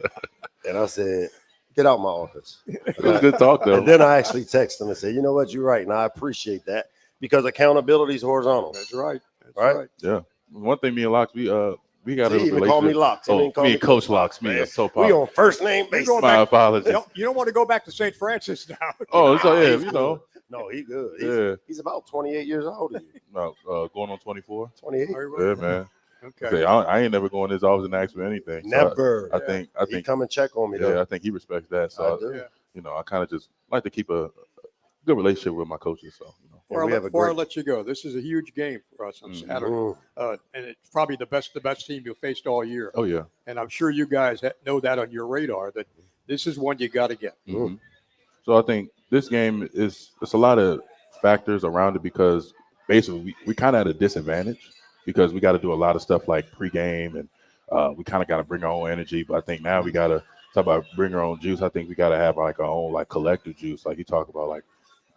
And I said, get out my office.
It was good talk though.
And then I actually texted him and said, you know what, you're right. And I appreciate that because accountability is horizontal.
That's right.
Yeah. One thing me and Locks, we got a
relationship. Call me Locks.
Me and Coach Locks. Me and so
we on first name basis.
My apologies.
You don't want to go back to St. Francis now.
Oh, so yeah,
No, he good. He's about 28 years old.
No, going on 24.
28.
Yeah, man.
Okay.
I ain't never going to his office and ask for anything. So
Never.
I think
he come and check on me though.
Yeah, I think he respects that. So I kind of just like to keep a good relationship with my coaches. So
before I let you go, this is a huge game for us on Saturday, and it's probably the best team you faced all year.
Oh yeah,
and I'm sure you guys know that on your radar that this is one you got to get.
Mm-hmm. So I think this game it's a lot of factors around it because basically we kind of at a disadvantage because we got to do a lot of stuff like pregame and we kind of got to bring our own energy. But I think now we got to talk about bring our own juice. I think we got to have like our own like collective juice, like you talk about like.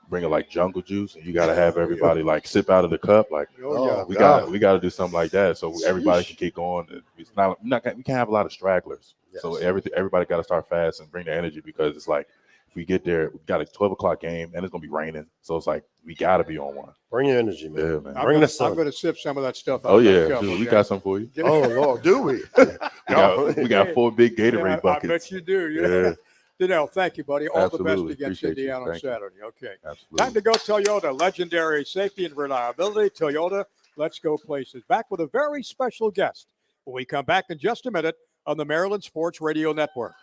Bringing like jungle juice, and you got to have everybody like sip out of the cup. Like, we got to do something like that so everybody can keep going. It's we can't have a lot of stragglers. Yes. So everybody got to start fast and bring the energy because it's like if we get there, we got a 12 o'clock game, and it's gonna be raining. So it's like we gotta be on one.
Bring your energy, man.
Yeah, man.
Bring the sun.
I'm going to sip some of that stuff out.
Oh
of that
yeah,
cup,
dude,
okay?
we got some for you.
Oh Lord, do we?
We got 4 big Gatorade buckets.
I bet you do.
Yeah.
Danelle, thank you, buddy. All the
Absolutely.
best against
Appreciate you.
Indiana on
Thank you.
Saturday. Okay.
Absolutely.
Time to go Toyota. Legendary safety and reliability. Toyota, let's go places. Back with a very special guest when we come back in just a minute on the Maryland Sports Radio Network.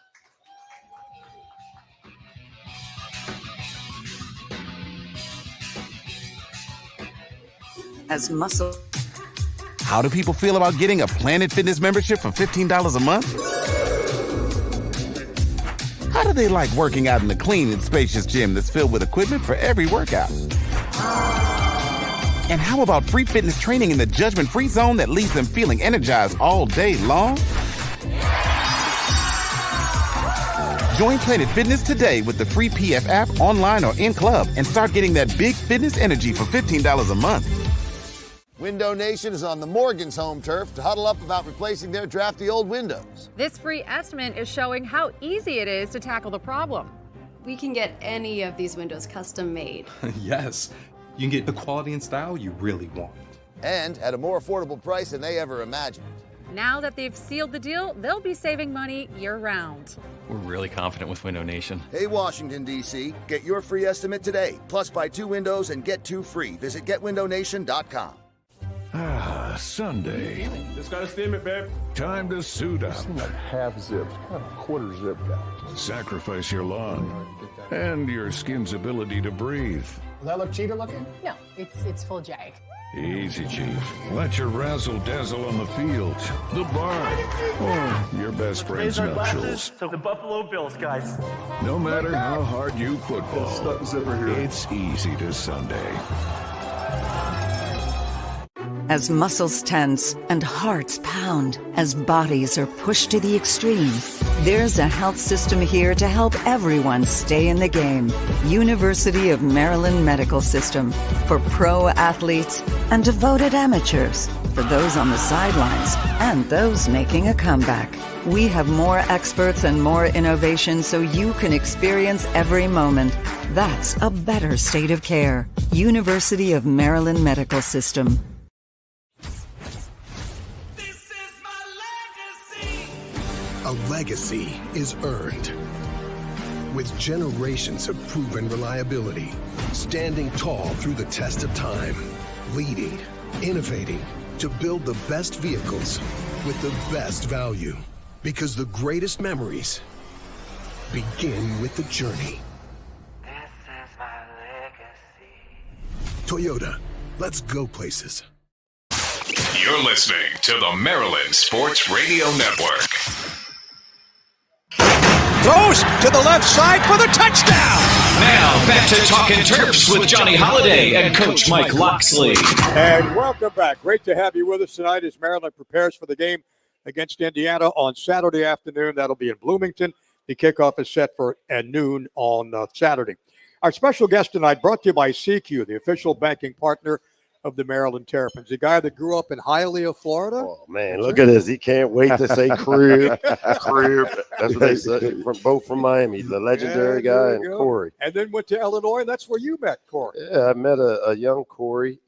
As muscle.
How do people feel about getting a Planet Fitness membership for $15 a month? How do they like working out in the clean and spacious gym that's filled with equipment for every workout? And how about free fitness training in the judgment-free zone that leaves them feeling energized all day long? Join Planet Fitness today with the free PF app online or in club and start getting that big fitness energy for $15 a month.
Window Nation is on the Morgan's home turf to huddle up about replacing their drafty old windows.
This free estimate is showing how easy it is to tackle the problem.
We can get any of these windows custom made.
Yes, you can get the quality and style you really want.
And at a more affordable price than they ever imagined.
Now that they've sealed the deal, they'll be saving money year-round.
We're really confident with Window Nation.
Hey, Washington, D.C., get your free estimate today. Plus, buy 2 windows and get 2 free. Visit getwindownation.com.
Ah, Sunday.
Just got a steam it, babe.
Time to suit up.
Like half zip, kind of quarter zip guy.
Sacrifice your lung and your skin's ability to breathe.
Does that look cheater looking? No, it's full jag.
Easy, Chief. Let your razzle-dazzle on the field, the barn, or your best friend's nuptials.
So the Buffalo Bills, guys.
No matter how hard you football, it's easy to Sunday.
As muscles tense and hearts pound, as bodies are pushed to the extreme, there's a health system here to help everyone stay in the game. University of Maryland Medical System, for pro athletes and devoted amateurs, for those on the sidelines and those making a comeback. We have more experts and more innovation so you can experience every moment. That's a better state of care. University of Maryland Medical System.
A legacy is earned with generations of proven reliability, standing tall through the test of time, leading, innovating to build the best vehicles with the best value. Because the greatest memories begin with the journey.
This is my legacy.
Toyota, let's go places.
You're listening to the Maryland Sports Radio Network.
Throws to the left side for the touchdown.
Now back to Talkin Terps with Johnny Holiday and Coach Mike Loxley.
And welcome back. Great to have you with us tonight as Maryland prepares for the game against Indiana on Saturday afternoon. That'll be in Bloomington. The kickoff is set for at noon on Saturday. Our special guest tonight brought to you by CQ, the official banking partner of the Maryland Terrapins. A guy that grew up in Hialeah, Florida.
Oh, man, look at this. He can't wait to say crib. Crib. That's what they say. Both from Miami. The legendary guy and Corey.
And then went to Illinois. That's where you met Corey.
Yeah, I met a young Corey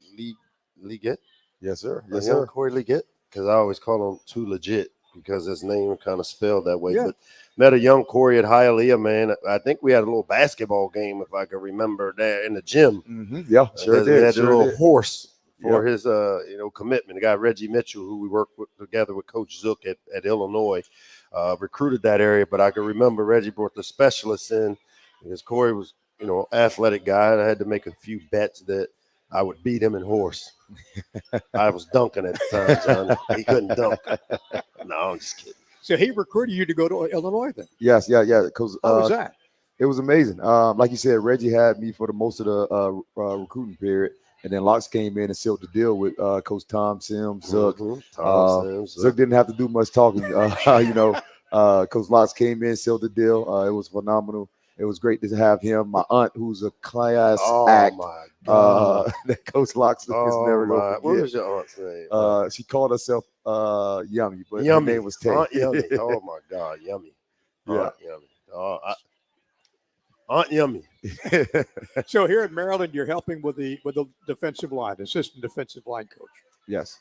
Liggett.
Yes, sir.
Yes, sir. Young Corey Liggett, because I always call him Too Legit because his name kind of spelled that way.
Yeah.
But met a young Corey at Hialeah, man. I think we had a little basketball game, if I can remember, there in the gym.
Mm-hmm. Yeah, sure did.
We had a little
did.
horse for his commitment. The guy Reggie Mitchell, who we worked with together with Coach Zook at Illinois, recruited that area. But I can remember Reggie brought the specialists in because Corey was, athletic guy. And I had to make a few bets that I would beat him in horse. I was dunking at the time, John. He couldn't dunk. No, I'm just kidding.
So he recruited you to go to Illinois then?
Yes, yeah. Because
how was that?
It was amazing. Like you said, Reggie had me for the most of the recruiting period. And then Locks came in and sealed the deal with Coach Tom Sims. Zook. Zook didn't have to do much talking. Coach Locks came in, sealed the deal. It was phenomenal. It was great to have him. My aunt, who's a class act, that Coach Locks is never going to forget.
What was your aunt's name?
She called herself Yummy, but
Yummy.
her name was Tay.
Aunt Yummy. Oh, my God, Yummy.
Yeah.
Aunt Yummy. Aunt Yummy.
So here at Maryland, you're helping with the defensive line, assistant defensive line coach.
Yes.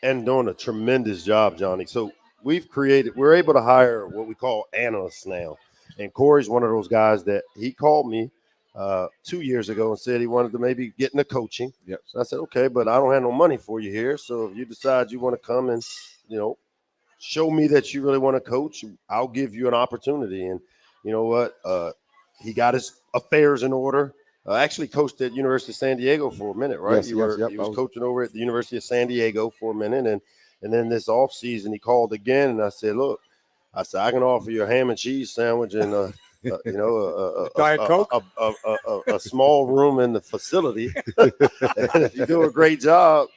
And doing a tremendous job, Johnny. So we're able to hire what we call analysts now. And Corey's one of those guys that he called me 2 years ago and said he wanted to maybe get into coaching.
Yep.
So I said, okay, but I don't have no money for you here. So if you decide you want to come and, show me that you really want to coach, I'll give you an opportunity. And you know what? He got his affairs in order. Actually coached at University of San Diego for a minute, right?
Yes,
He was coaching over at the University of San Diego for a minute. And then this offseason, he called again. And I said, look, I can offer you a ham and cheese sandwich and,
Diet Coke,
a small room in the facility. And if you do a great job,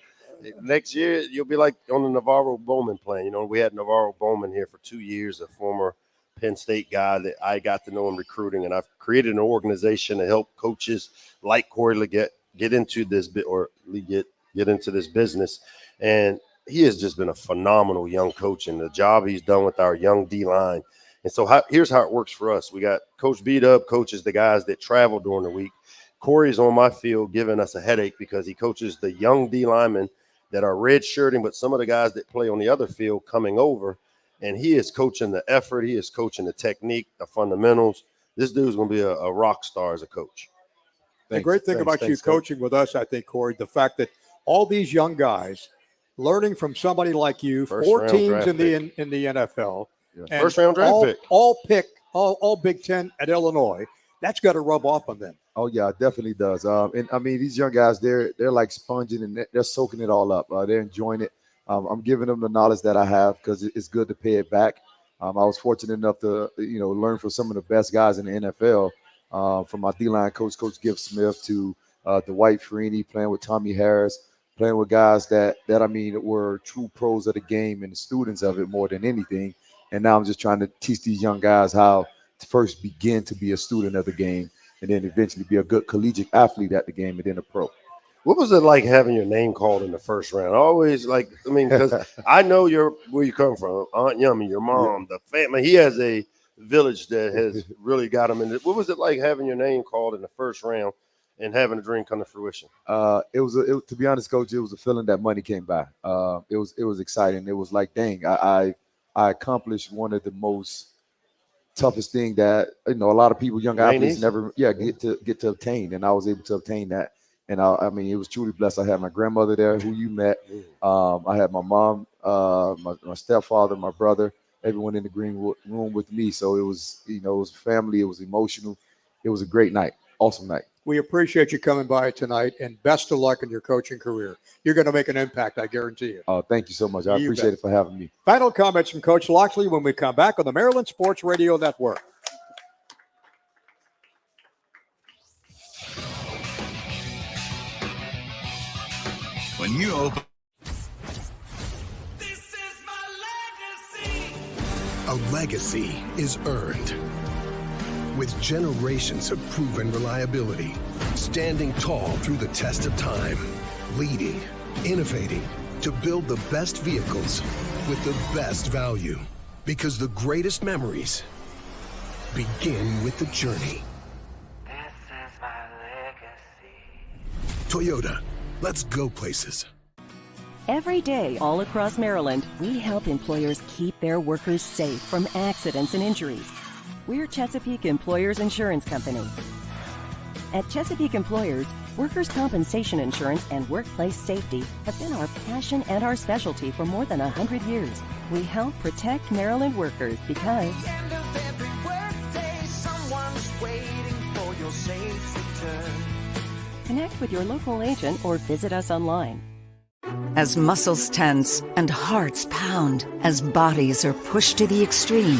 next year you'll be like on the Navarro Bowman plan. We had Navarro Bowman here for 2 years, a former Penn State guy that I got to know in recruiting, and I've created an organization to help coaches like Corey get into this bit or get into this business. And he has just been a phenomenal young coach, and the job he's done with our young D line. And so here's how it works for us. We got Coach B-Dub coaches the guys that travel during the week. Corey's on my field giving us a headache because he coaches the young D linemen that are red-shirting, but some of the guys that play on the other field coming over. And he is coaching the effort. He is coaching the technique, the fundamentals. This dude's going to be a rock star as a coach.
The great thing about you coaching with us, I think, Corey, the fact that all these young guys learning from somebody like you, 4 teams in the NFL, and
first-round draft pick.
All Big Ten at Illinois, that's got to rub off on them.
Oh, yeah, it definitely does. And, I mean, these young guys, they're like sponging and they're soaking it all up. They're enjoying it. I'm giving them the knowledge that I have because it's good to pay it back. I was fortunate enough to, learn from some of the best guys in the NFL, from my D-line coach, Coach Gibb Smith, to Dwight Freeney, playing with Tommy Harris, playing with guys that I mean were true pros of the game and students of it more than anything. And now I'm just trying to teach these young guys how to first begin to be a student of the game and then eventually be a good collegiate athlete at the game and then a pro.
What was it like having your name called in the first round? Always because I know where you come from, Aunt Yummy, your mom, the family. He has a village that has really got him in it. What was it like having your name called in the first round and having a dream come to fruition?
To be honest, Coach, it was a feeling that money came by. It was exciting. It was like, dang, I accomplished one of the most toughest thing that a lot of people, young athletes, never get to obtain, and I was able to obtain that. And I mean, it was truly blessed. I had my grandmother there, who you met. I had my mom, my stepfather, my brother, everyone in the green room with me. So it was, it was family. It was emotional. It was a great night. Awesome night.
We appreciate you coming by tonight, and best of luck in your coaching career. You're going to make an impact, I guarantee you.
Oh, thank you so much. I appreciate it for having me.
Final comments from Coach Loxley when we come back on the Maryland Sports Radio Network.
When you open.
A legacy is earned with generations of proven reliability, standing tall through the test of time, leading, innovating to build the best vehicles with the best value. Because the greatest memories begin with the journey.
This is my legacy.
Toyota, let's go places.
Every day, all across Maryland, we help employers keep their workers safe from accidents and injuries. We're Chesapeake Employers Insurance Company. At Chesapeake Employers, workers' compensation insurance and workplace safety have been our passion and our specialty for more than 100 years. We help protect Maryland workers because
End of every workday, someone's waiting for your safe return.
connect with your local agent or visit us online.
As muscles tense and hearts pound, as bodies are pushed to the extreme,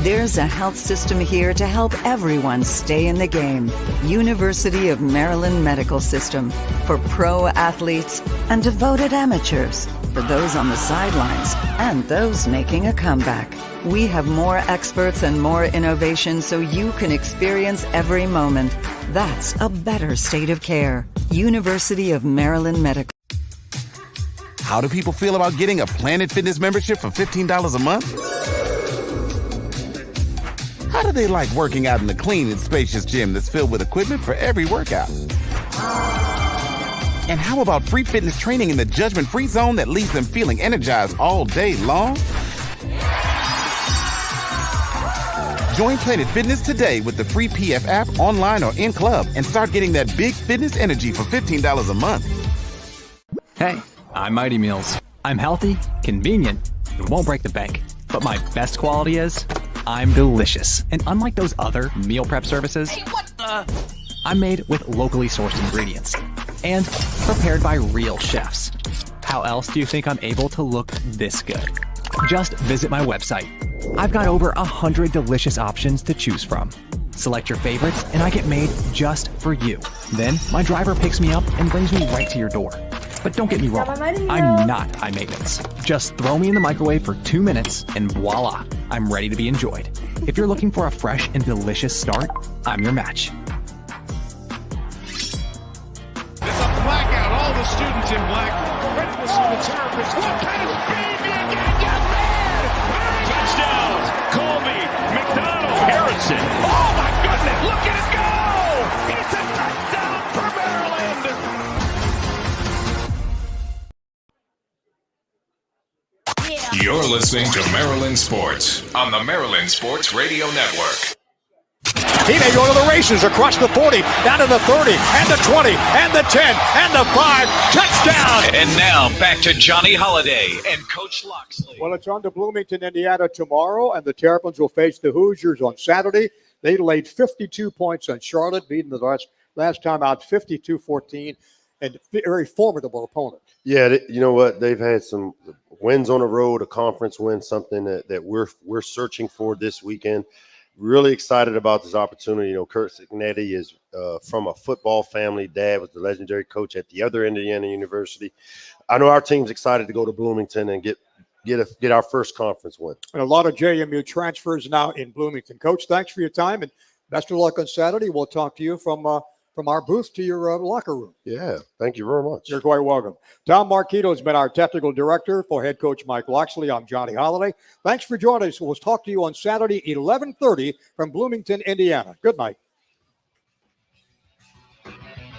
there's a health system here to help everyone stay in the game. University of Maryland Medical System, for pro athletes and devoted amateurs, for those on the sidelines and those making a comeback. We have more experts and more innovation so you can experience every moment. That's a better state of care. University of Maryland Medical.
How do people feel about getting a Planet Fitness membership for $15 a month? Why do they like working out in the clean and spacious gym that's filled with equipment for every workout? And how about free fitness training in the judgment-free zone that leaves them feeling energized all day long? Join Planet Fitness today with the free PF app online or in club and start getting that big fitness energy for $15 a month.
Hey, I'm Mighty Meals. I'm healthy, convenient, and won't break the bank. But my best quality is I'm delicious. And unlike those other meal prep services, hey, what the? I'm made with locally sourced ingredients and prepared by real chefs. How else do you think I'm able to look this good? Just visit my website. I've got over 100 delicious options to choose from. Select your favorites and I get made just for you. Then my driver picks me up and brings me right to your door. But don't get me wrong, I'm not high maintenance. Just throw me in the microwave for 2 minutes and voila, I'm ready to be enjoyed. If you're looking for a fresh and delicious start, I'm your match.
It's a blackout. All the students in black. Readiness for the Terps. What kind of speed do you get there? Touchdowns. Colby, McDonald, Harrison. Oh my goodness, look at it go! It's a touchdown for Maryland.
You're listening to Maryland Sports on the Maryland Sports Radio Network.
He may go to the races across the 40, down to the 30, and the 20, and the 10, and the 5. Touchdown!
And now back to Johnny Holiday and Coach Loxley.
Well, it's on to Bloomington, Indiana tomorrow, and the Terrapins will face the Hoosiers on Saturday. They laid 52 points on Charlotte, beating the last time out 52-14, and a very formidable opponent.
Yeah, you know what? They've had some wins on the road, a conference win, something that we're searching for this weekend. Really excited about this opportunity. You know, Kurt Signetti is from a football family. Dad was the legendary coach at the other Indiana University. I know our team's excited to go to Bloomington and get our first conference win.
And a lot of JMU transfers now in Bloomington. Coach, thanks for your time, and best of luck on Saturday. We'll talk to you from our booth to your locker room.
Yeah, thank you very much.
You're quite welcome. Tom Marquito has been our technical director. For head coach Mike Loxley, I'm Johnny Holiday. Thanks for joining us. We'll talk to you on Saturday, 11:30 from Bloomington, Indiana. Good night.